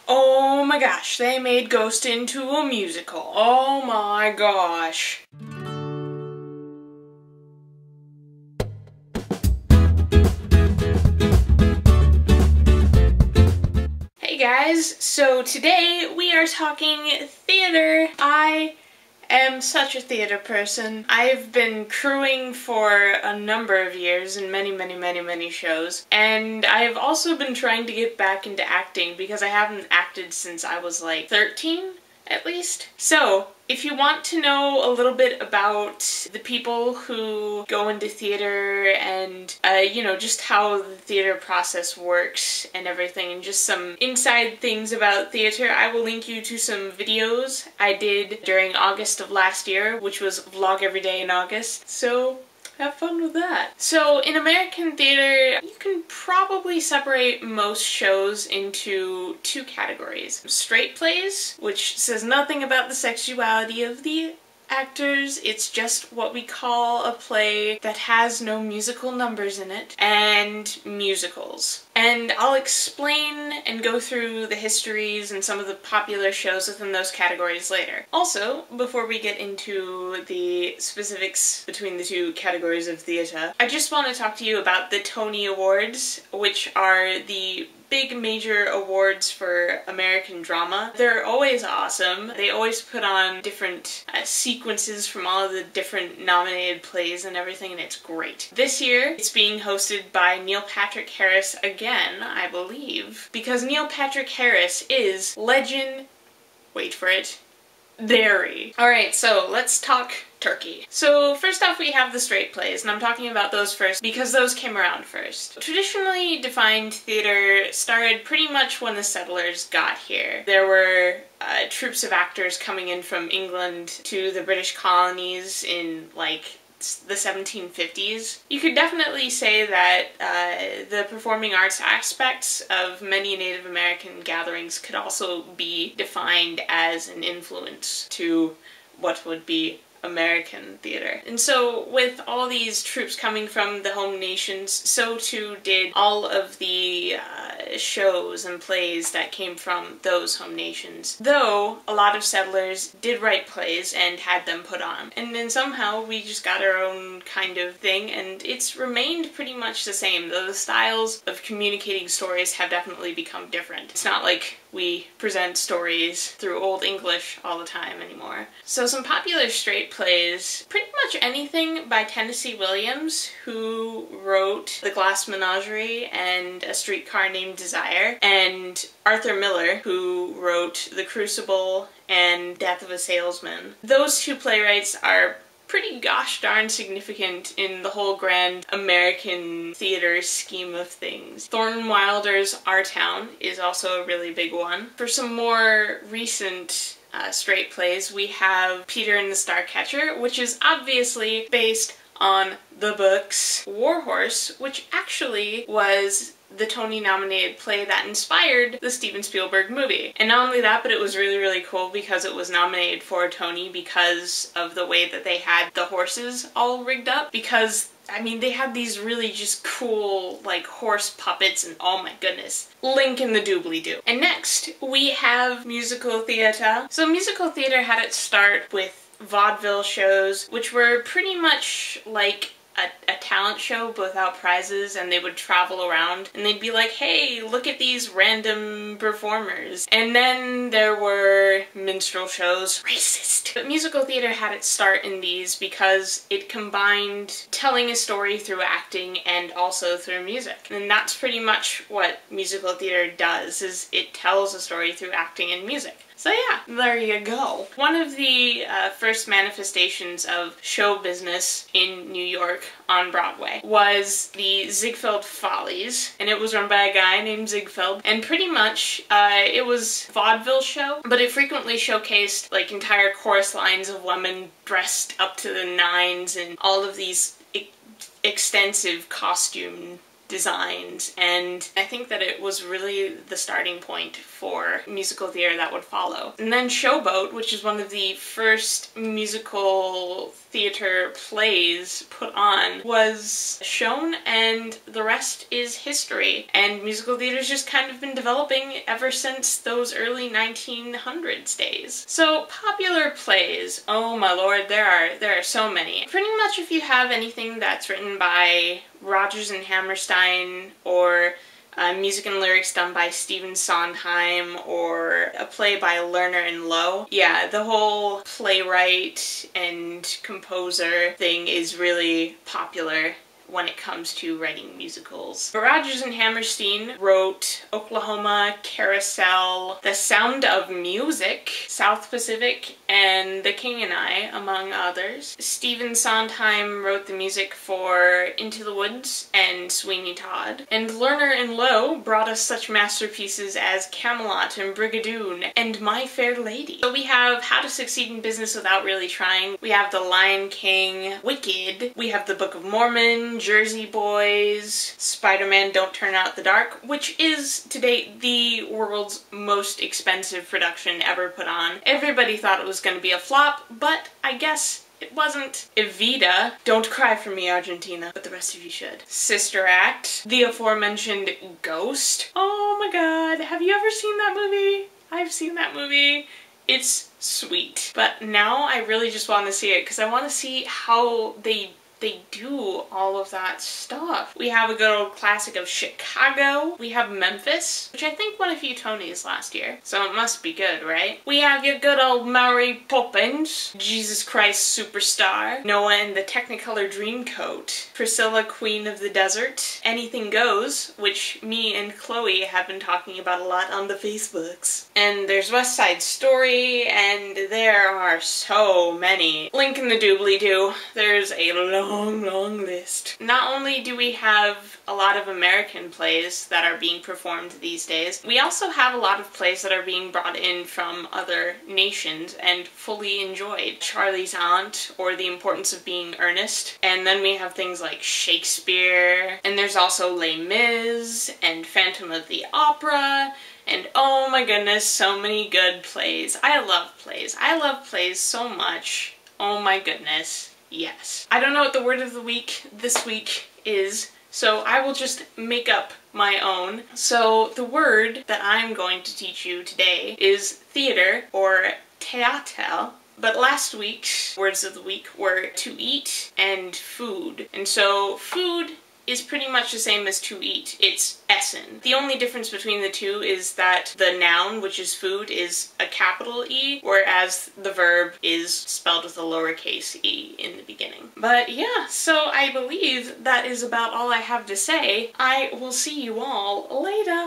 Oh my gosh, they made Ghost into a musical. Oh my gosh. Hey guys, so today we are talking theater. I am such a theater person. I've been crewing for a number of years in many shows, and I've also been trying to get back into acting because I haven't acted since I was like 13 at least. So if you want to know a little bit about the people who go into theater and, you know, just how the theater process works and everything, and just some inside things about theater, I will link you to some videos I did during August of last year, which was vlog every day in August. So have fun with that. So in American theater, you can probably separate most shows into two categories. Straight plays, which says nothing about the sexuality of the actors, it's just what we call a play that has no musical numbers in it, and musicals. And I'll explain and go through the histories and some of the popular shows within those categories later. Also, before we get into the specifics between the two categories of theatre, I just want to talk to you about the Tony Awards, which are the big major awards for American drama. They're always awesome. They always put on different sequences from all of the different nominated plays and everything, and it's great. This year, it's being hosted by Neil Patrick Harris again, I believe, because Neil Patrick Harris is legend, wait for it, Derry. Alright, so let's talk Turkey. So first off we have the straight plays, and I'm talking about those first because those came around first. Traditionally defined theater started pretty much when the settlers got here. There were troops of actors coming in from England to the British colonies in like the 1750s. You could definitely say that the performing arts aspects of many Native American gatherings could also be defined as an influence to what would be American theater. And so with all these troops coming from the home nations, so too did all of the shows and plays that came from those home nations. Though a lot of settlers did write plays and had them put on. And then somehow we just got our own kind of thing, and it's remained pretty much the same, though the styles of communicating stories have definitely become different. It's not like we present stories through Old English all the time anymore. So some popular straight plays, pretty much anything by Tennessee Williams, who wrote The Glass Menagerie and A Streetcar Named Desire, and Arthur Miller, who wrote The Crucible and Death of a Salesman. Those two playwrights are pretty gosh darn significant in the whole grand American theater scheme of things. Thornton Wilder's Our Town is also a really big one. For some more recent straight plays, we have Peter and the Starcatcher, which is obviously based on the books War Horse, which actually was the Tony-nominated play that inspired the Steven Spielberg movie. And not only that, but it was really cool because it was nominated for a Tony because of the way that they had the horses all rigged up. Because, I mean, they had these really just cool, like, horse puppets, and oh my goodness. Link in the doobly-doo. And next, we have musical theater. So musical theater had its start with vaudeville shows, which were pretty much like a talent show but without prizes, and they would travel around and they'd be like, hey, look at these random performers. And then there were minstrel shows. Racist. But musical theater had its start in these because it combined telling a story through acting and also through music. And that's pretty much what musical theater does, is it tells a story through acting and music. So yeah, there you go. One of the first manifestations of show business in New York on Broadway was the Ziegfeld Follies, and it was run by a guy named Ziegfeld, and pretty much it was a vaudeville show, but it frequently showcased like entire chorus lines of women dressed up to the nines and all of these extensive costume designs, and I think that it was really the starting point for musical theater that would follow. And then Showboat, which is one of the first musical theater plays put on, was shown, and the rest is history. And musical theater's just kind of been developing ever since those early 1900s days. So popular plays, oh my lord, there are so many. Pretty much if you have anything that's written by Rodgers and Hammerstein, or music and lyrics done by Stephen Sondheim, or a play by Lerner and Loewe. Yeah, the whole playwright and composer thing is really popular when it comes to writing musicals. Rodgers and Hammerstein wrote Oklahoma, Carousel, The Sound of Music, South Pacific, and The King and I, among others. Stephen Sondheim wrote the music for Into the Woods and Sweeney Todd. And Lerner and Loewe brought us such masterpieces as Camelot and Brigadoon and My Fair Lady. So we have How to Succeed in Business Without Really Trying, we have The Lion King, Wicked, we have The Book of Mormon, Jersey Boys, Spider-Man Don't Turn Out the Dark, which is, to date, the world's most expensive production ever put on. Everybody thought it was going to be a flop, but I guess it wasn't. Evita, Don't Cry for Me, Argentina, but the rest of you should. Sister Act, the aforementioned Ghost. Oh my god, have you ever seen that movie? I've seen that movie. It's sweet. But now I really just want to see it, because I want to see how they do all of that stuff. We have a good old classic of Chicago. We have Memphis, which I think won a few Tonys last year, so it must be good, right? We have your good old Mary Poppins, Jesus Christ Superstar, Noah and the Technicolor Dreamcoat, Priscilla Queen of the Desert, Anything Goes, which me and Chloe have been talking about a lot on the Facebooks. And there's West Side Story, and there are so many. Link in the doobly-doo. There's a long list. Not only do we have a lot of American plays that are being performed these days, we also have a lot of plays that are being brought in from other nations and fully enjoyed. Charlie's Aunt, or The Importance of Being Earnest. And then we have things like Shakespeare, and there's also Les Mis, and Phantom of the Opera, and oh my goodness, so many good plays. I love plays. I love plays so much. Oh my goodness. Yes. I don't know what the word of the week this week is, so I will just make up my own. So the word that I'm going to teach you today is theater, or theater. But last week's words of the week were to eat and food. And so food is pretty much the same as to eat. It's essen. The only difference between the two is that the noun, which is food, is a capital E, whereas the verb is spelled with a lowercase e in the beginning. But yeah, so I believe that is about all I have to say. I will see you all later.